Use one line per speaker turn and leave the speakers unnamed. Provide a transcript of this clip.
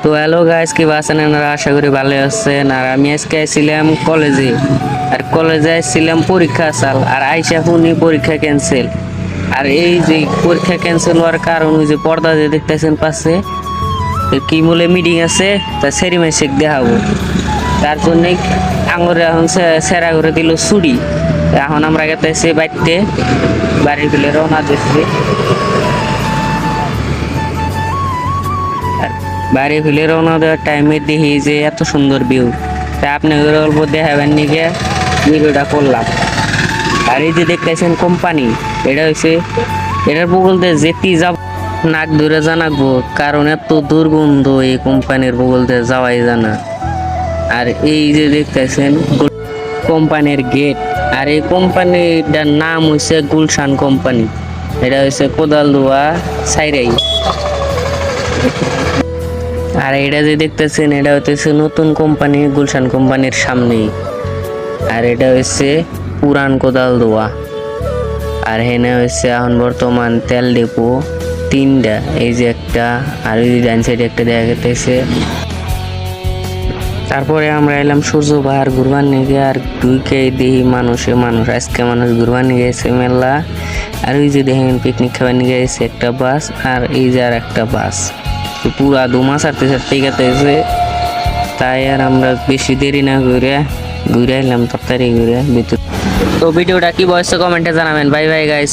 তো hello guys, কি আছেন আপনারা? আশা করি ভালো আছেন। আর আমি আজকে আইছিলাম কলেজে, আর কলেজে আইছিলাম পরীক্ষা সাল, আর আইসা শুনি পরীক্ষা ক্যান্সেল। আর এই যে পরীক্ষা ক্যান্সেল হওয়ার কারণ ওই যে পর্দা যে দেখতেছেন পাশে, তো কি বলে মিটিং আছে, তা সেরিমাই শেখ দেখাবো। তার জন্যই আঙুরে এখন সেরা করে দিল চুরি। এখন আমরা গেতেছি বাড়িতে, বাড়ির বিলে রওনা দিচ্ছি। বাইরে ফেলে রওনা দেওয়ার টাইমে দেখি যে এত সুন্দর ভিউ, তাই আপনাদের অল্প দেখাবেন নিকে ভিডিওটা করলাম। আর এই যে দেখতেছেন কোম্পানি, এটা হচ্ছে এটার বগল দিয়ে যেতে যাব নাক ধরে জানাবো, কারণ এত দুর্গন্ধ এই কোম্পানির বগল দিয়ে যাওয়াই জানা। আর এই যে দেখতেছেন কোম্পানির গেট, আর এই কোম্পানিটার নাম হচ্ছে গুলশান কোম্পানি। এটা হচ্ছে কোদালদুয়া সাইরাই। আর এটা যে দেখতেছেন এটা হচ্ছে নতুন কোম্পানি, গুলশান কোম্পানির সামনেই। আর এটা হচ্ছে পুরান কোদালদুয়া। আর এখানে হচ্ছে এখন বর্তমান তেল ডিপো তিনটা, এই যে একটা, আর ওই যে ডান সাইডে একটা দেখা গেছে। তারপরে আমরা এলাম সূর্য পাহাড় ঘুরবার নিয়ে, আর দুইকে দেখি মানুষ আজকে মানুষ ঘুরবার নিয়ে গেছে মেলা। আর ওই যে দেখেন পিকনিক খাবার নিয়ে গেছে একটা বাস, আর এই যে আর একটা বাস। তো পুরা দুমা ছাড়তে গেছে। তাই আর আমরা বেশি দেরি না ঘুরে এলাম তাড়াতাড়ি ঘুরে ভিতর। তো ভিডিওটা কি বয়সে কমেন্টে জানাবেন। Bye bye guys.